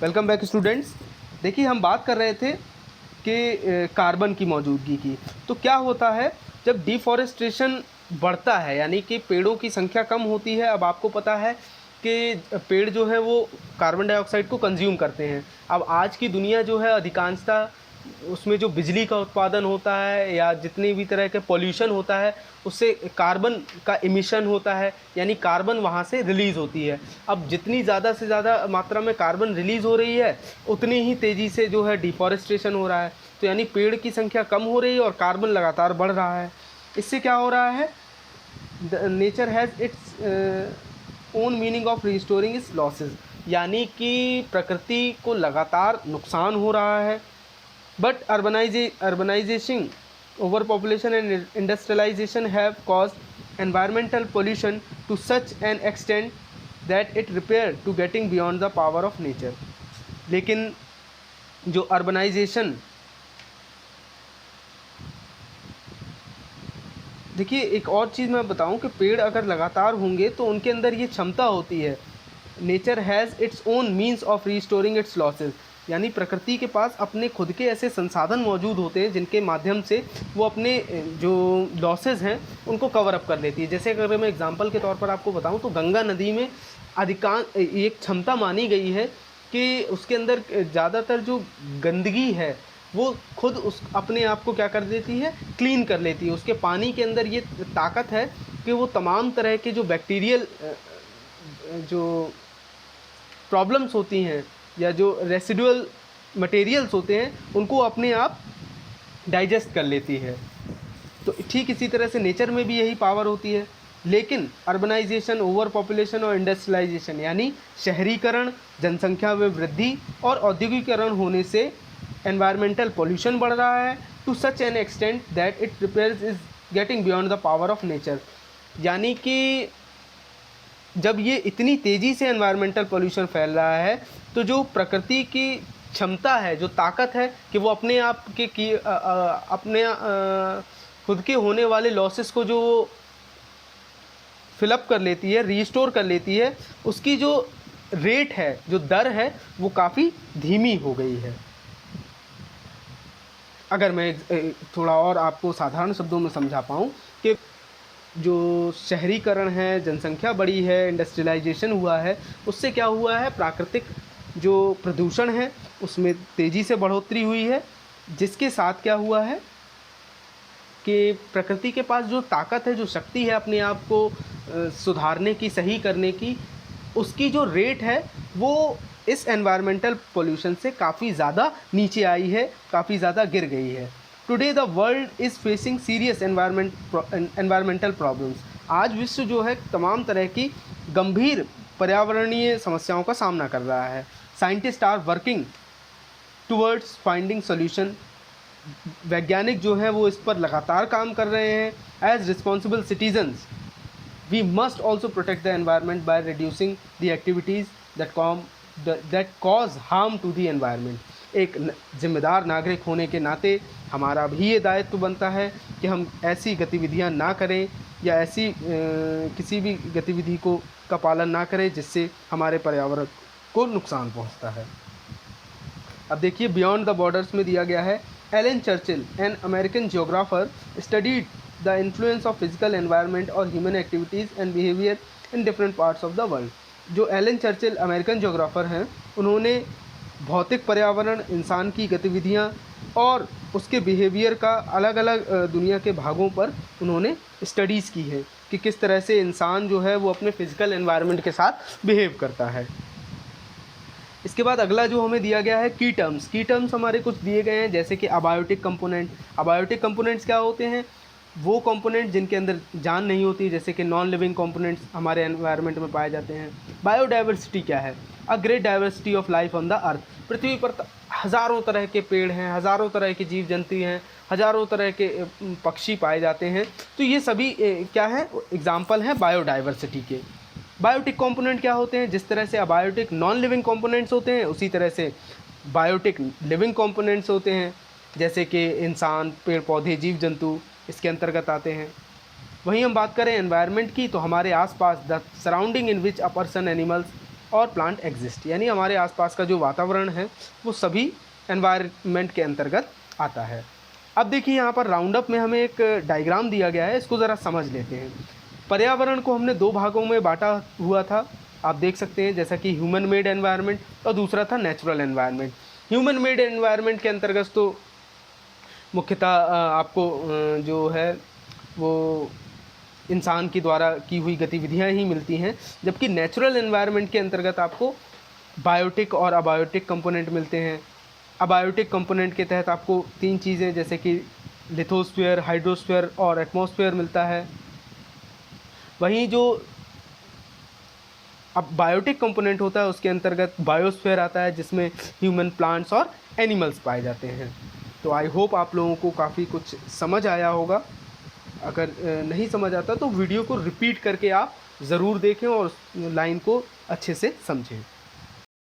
Welcome back students. देखिए हम बात कर रहे थे कि कार्बन की मौजूदगी की। तो क्या होता है जब डिफॉरेस्टेशन बढ़ता है, यानी कि पेड़ों की संख्या कम होती है। अब आपको पता है कि पेड़ जो है वो कार्बन डाइऑक्साइड को कंज्यूम करते हैं। अब आज की दुनिया जो है अधिकांशतः उसमें जो बिजली का उत्पादन होता है या जितने भी तरह के पॉल्यूशन होता है उससे कार्बन का इमिशन होता है, यानी कार्बन वहाँ से रिलीज़ होती है। अब जितनी ज़्यादा से ज़्यादा मात्रा में कार्बन रिलीज़ हो रही है उतनी ही तेज़ी से जो है डिफॉरेस्टेशन हो रहा है। तो यानी पेड़ की संख्या कम हो रही है और कार्बन लगातार बढ़ रहा है। इससे क्या हो रहा है, nature has its own meaning of restoring it's losses, यानी कि प्रकृति को लगातार नुकसान हो रहा है। But urbanization, overpopulation and industrialization have caused environmental pollution to such an extent that it repaired to getting beyond the power of nature. लेकिन जो urbanization, देखिए एक और चीज़ मैं बताऊं कि पेड़ अगर लगातार होंगे तो उनके अंदर ये क्षमता होती है, nature has its own means of restoring it's losses, यानी प्रकृति के पास अपने खुद के ऐसे संसाधन मौजूद होते हैं जिनके माध्यम से वो अपने जो लॉसेस हैं उनको कवर अप कर लेती है। जैसे अगर मैं एग्जांपल के तौर पर आपको बताऊं तो गंगा नदी में अधिकांश एक क्षमता मानी गई है कि उसके अंदर ज़्यादातर जो गंदगी है वो खुद उस अपने आप को क्या कर देती है, क्लीन कर लेती है। उसके पानी के अंदर ये ताकत है कि वो तमाम तरह के जो बैक्टीरियल जो प्रॉब्लम्स होती हैं या जो रेसिडुअल मटेरियल्स होते हैं उनको अपने आप डाइजेस्ट कर लेती है। तो ठीक इसी तरह से नेचर में भी यही पावर होती है। लेकिन अर्बनाइजेशन, ओवर पॉपुलेशन और इंडस्ट्रियलाइजेशन यानी शहरीकरण, जनसंख्या में वृद्धि और औद्योगिकरण होने से एनवायरमेंटल पोल्यूशन बढ़ रहा है to such an extent that it repairs is getting beyond the power of nature, यानी कि जब ये इतनी तेज़ी से एनवायरमेंटल पोल्यूशन फैल रहा है तो जो प्रकृति की क्षमता है, जो ताकत है कि वो अपने आप के अपने खुद के होने वाले लॉसेस को जो फिलअप कर लेती है, रीस्टोर कर लेती है, उसकी जो रेट है, जो दर है वो काफ़ी धीमी हो गई है। अगर मैं थोड़ा और आपको साधारण शब्दों में समझा पाऊँ कि जो शहरीकरण है, जनसंख्या बढ़ी है, इंडस्ट्रियलाइजेशन हुआ है, उससे क्या हुआ है, प्राकृतिक जो प्रदूषण है उसमें तेज़ी से बढ़ोतरी हुई है, जिसके साथ क्या हुआ है कि प्रकृति के पास जो ताकत है, जो शक्ति है अपने आप को सुधारने की, सही करने की, उसकी जो रेट है वो इस एनवायरमेंटल पोल्यूशन से काफ़ी ज़्यादा नीचे आई है, काफ़ी ज़्यादा गिर गई है। Today the world is facing serious environmental problems. आज विश्व जो है तमाम तरह की गंभीर पर्यावरणीय समस्याओं का सामना कर रहा है। Scientist are working towards finding solution. वैज्ञानिक जो है वो इस पर लगातार काम कर रहे हैं। As responsible citizens we must also protect the environment by reducing the activities that cause harm to the environment. एक जिम्मेदार नागरिक होने के नाते हमारा भी ये दायित्व बनता है कि हम ऐसी गतिविधियां ना करें या ऐसी किसी भी गतिविधि का पालन ना करें जिससे हमारे पर्यावरण को नुकसान पहुंचता है। अब देखिए बियॉन्ड द बॉर्डर्स में दिया गया है, Ellen Churchill an American geographer studied the influence of physical environment और human activities and behaviour in different parts of the world. जो एलन चर्चिल अमेरिकन जियोग्राफर हैं उन्होंने भौतिक पर्यावरण, इंसान की गतिविधियां और उसके बिहेवियर का अलग अलग दुनिया के भागों पर उन्होंने स्टडीज़ की है कि किस तरह से इंसान जो है वो अपने फिजिकल एनवायरनमेंट के साथ बिहेव करता है। इसके बाद अगला जो हमें दिया गया है की टर्म्स हमारे कुछ दिए गए हैं, जैसे कि अबायोटिक कंपोनेंट। अबायोटिक कंपोनेंट्स क्या होते हैं, वो कंपोनेंट जिनके अंदर जान नहीं होती, जैसे कि नॉन लिविंग कंपोनेंट्स हमारे एनवायरनमेंट में पाए जाते हैं। बायोडाइवर्सिटी क्या है, a great diversity of life on the earth. पृथ्वी पर हज़ारों तरह के पेड़ हैं, हज़ारों तरह के जीव जंतु हैं, हज़ारों तरह के पक्षी पाए जाते हैं। तो ये सभी क्या है, एग्जाम्पल हैं बायोडाइवर्सिटी के। बायोटिक कंपोनेंट क्या होते हैं, जिस तरह से अबायोटिक नॉन लिविंग कंपोनेंट्स होते हैं उसी तरह से बायोटिक लिविंग कंपोनेंट्स होते हैं, जैसे कि इंसान, पेड़ पौधे, जीव जंतु इसके अंतर्गत आते हैं। वहीं हम बात करें एनवायरनमेंट की तो हमारे आसपास the surrounding in which a person, animals और प्लांट एग्जिस्ट, यानी हमारे आसपास का जो वातावरण है वो सभी एनवायरनमेंट के अंतर्गत आता है। अब देखिए यहाँ पर राउंड अप में हमें एक डायग्राम दिया गया है, इसको ज़रा समझ लेते हैं। पर्यावरण को हमने दो भागों में बांटा हुआ था, आप देख सकते हैं, जैसा कि ह्यूमन मेड एनवायरनमेंट और दूसरा था natural environment. Human made environment के अंतर्गत तो मुख्यतः आपको जो है वो इंसान के द्वारा की हुई गतिविधियां ही मिलती हैं, जबकि नेचुरल एनवायरनमेंट के अंतर्गत आपको बायोटिक और अबायोटिक कंपोनेंट मिलते हैं। अबायोटिक कंपोनेंट के तहत आपको तीन चीज़ें जैसे कि लिथोस्फीयर, हाइड्रोस्फीयर और एटमॉस्फेयर मिलता है। वहीं जो अब बायोटिक कंपोनेंट होता है उसके अंतर्गत बायोस्फीयर आता है, जिसमें ह्यूमन, प्लांट्स और एनिमल्स पाए जाते हैं। तो आई होप आप लोगों को काफ़ी कुछ समझ आया होगा। अगर नहीं समझ आता तो वीडियो को रिपीट करके आप ज़रूर देखें और लाइन को अच्छे से समझें।